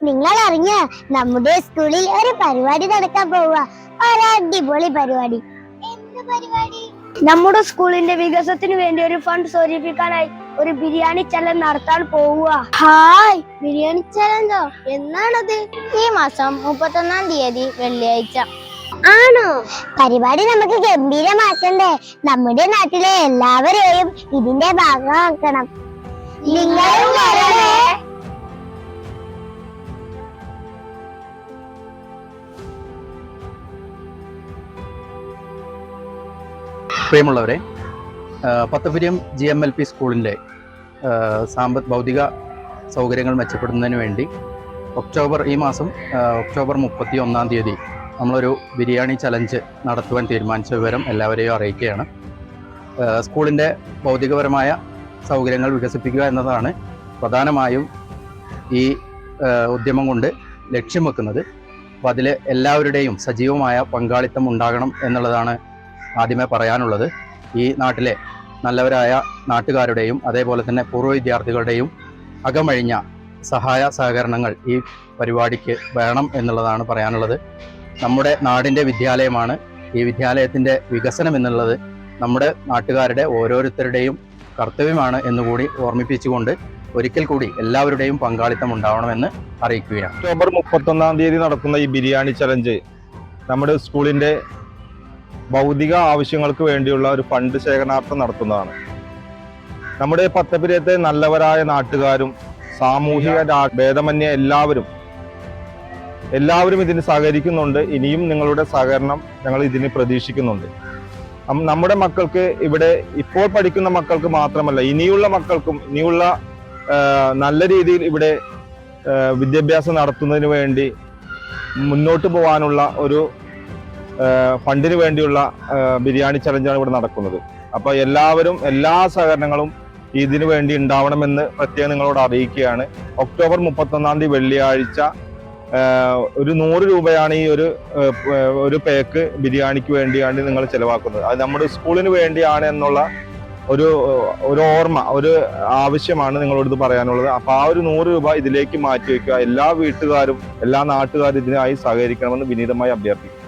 നിങ്ങൾ അറിഞ്ഞ നമ്മുടെ സ്കൂളിൽ ഒരു പരിപാടി നടക്കാൻ പോവുക. ഒരു അടിപൊളി പരിപാടി. എന്ത് പരിപാടി? നമ്മുടെ സ്കൂളിന്റെ വികസനത്തിന് വേണ്ടി ഒരു ഫണ്ട് സ്വരൂപിക്കാനായി ഒരു ബിരിയാണി ചലഞ്ച് നടത്താൻ പോവുക. ഹായ്, ബിരിയാണി ചലഞ്ചോ? എന്നാണത്? ഈ മാസം 31-ാം തീയതി വെള്ളിയാഴ്ച. ആണോ? പരിപാടി നമുക്ക് ഗംഭീരമാക്കണ്ടേ? നമ്മുടെ നാട്ടിലെ എല്ലാവരെയും ഇതിന്റെ ഭാഗമാക്കണം. നിങ്ങളും വരണേ. പ്രിയമുള്ളവരെ, പത്തപുരം GMLP സ്കൂളിൻ്റെ ഭൗതിക സൗകര്യങ്ങൾ മെച്ചപ്പെടുന്നതിന് വേണ്ടി ഈ മാസം ഒക്ടോബർ 31-ാം തീയതി നമ്മളൊരു ബിരിയാണി ചലഞ്ച് നടത്തുവാൻ തീരുമാനിച്ച വിവരം എല്ലാവരെയും അറിയിക്കുകയാണ്. സ്കൂളിൻ്റെ ഭൗതികപരമായ സൗകര്യങ്ങൾ വികസിപ്പിക്കുക എന്നതാണ് പ്രധാനമായും ഈ ഉദ്യമം കൊണ്ട് ലക്ഷ്യം വെക്കുന്നത്. അപ്പോൾ അതിൽ എല്ലാവരുടെയും സജീവമായ പങ്കാളിത്തം ഉണ്ടാകണം എന്നുള്ളതാണ് ആദ്യമേ പറയാനുള്ളത്. ഈ നാട്ടിലെ നല്ലവരായ നാട്ടുകാരുടെയും അതേപോലെ തന്നെ പൂർവ്വ വിദ്യാർത്ഥികളുടെയും അകമഴിഞ്ഞ സഹായ സഹകരണങ്ങൾ ഈ പരിപാടിക്ക് വേണം എന്നുള്ളതാണ് പറയാനുള്ളത്. നമ്മുടെ നാടിൻ്റെ വിദ്യാലയമാണ്. ഈ വിദ്യാലയത്തിൻ്റെ വികസനം എന്നുള്ളത് നമ്മുടെ നാട്ടുകാരുടെ ഓരോരുത്തരുടെയും കർത്തവ്യമാണ് എന്നുകൂടി ഓർമ്മിപ്പിച്ചുകൊണ്ട് ഒരിക്കൽ കൂടി എല്ലാവരുടെയും പങ്കാളിത്തം ഉണ്ടാവണമെന്ന് അറിയിക്കുകയാണ്. ഒക്ടോബർ 31-ാം തീയതി നടക്കുന്ന ഈ ബിരിയാണി ചലഞ്ച് നമ്മുടെ സ്കൂളിൻ്റെ ഭൗതിക ആവശ്യങ്ങൾക്ക് വേണ്ടിയുള്ള ഒരു ഫണ്ട് ശേഖരണാർത്ഥം നടത്തുന്നതാണ്. നമ്മുടെ പത്തപുരത്തെ നല്ലവരായ നാട്ടുകാരും സാമൂഹിക ഭേദമന്യേ എല്ലാവരും ഇതിന് സഹകരിക്കുന്നുണ്ട്. ഇനിയും നിങ്ങളുടെ സഹകരണം ഞങ്ങൾ ഇതിന് പ്രതീക്ഷിക്കുന്നുണ്ട്. നമ്മുടെ മക്കൾക്ക് ഇവിടെ ഇപ്പോൾ പഠിക്കുന്ന മക്കൾക്ക് മാത്രമല്ല, ഇനിയുള്ള മക്കൾക്കും നല്ല രീതിയിൽ ഇവിടെ വിദ്യാഭ്യാസം നടത്തുന്നതിന് വേണ്ടി മുന്നോട്ട് പോകാനുള്ള ഒരു ഫണ്ടിന് വേണ്ടിയുള്ള ബിരിയാണി ചലഞ്ചാണ് ഇവിടെ നടക്കുന്നത്. അപ്പോൾ എല്ലാവരും എല്ലാ സഹകരണങ്ങളും ഇതിനു വേണ്ടി ഉണ്ടാവണമെന്ന് പ്രത്യേകം നിങ്ങളോട് അറിയിക്കുകയാണ്. ഒക്ടോബർ 31-ാം തീയതി വെള്ളിയാഴ്ച ഒരു 100 രൂപയാണ് ഈ ഒരു പേക്ക് ബിരിയാണിക്ക് വേണ്ടിയാണ് നിങ്ങൾ ചെലവാക്കുന്നത്. അത് നമ്മുടെ സ്കൂളിന് വേണ്ടിയാണ് എന്നുള്ള ഒരു ഓർമ്മ, ഒരു ആവശ്യമാണ് നിങ്ങളോട് പറയാനുള്ളത്. അപ്പോൾ ആ ഒരു 100 രൂപ ഇതിലേക്ക് മാറ്റി വയ്ക്കുക. എല്ലാ വീട്ടുകാരും എല്ലാ നാട്ടുകാരും ഇതിനായി സഹകരിക്കണമെന്ന് വിനീതമായി അഭ്യർത്ഥിക്കുന്നു.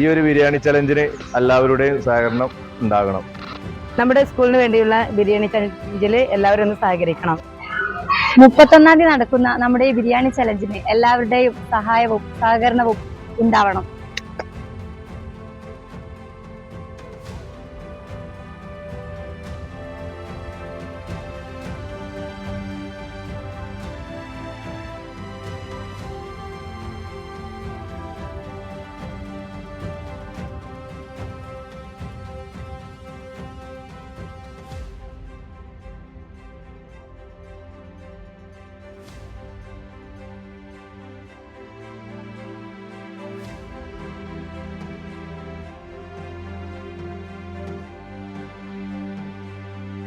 ഈ ഒരു ബിരിയാണി ചലഞ്ചിന് എല്ലാവരുടെയും സഹകരണം ഉണ്ടാകണം. നമ്മുടെ സ്കൂളിന് വേണ്ടിയുള്ള ബിരിയാണി ചലഞ്ചിൽ എല്ലാവരും ഒന്ന് സഹകരിക്കണം. 31-ാം തീയതി നടക്കുന്ന നമ്മുടെ ഈ ബിരിയാണി ചലഞ്ചിന് എല്ലാവരുടെയും സഹായവും സഹകരണവും ഉണ്ടാവണം.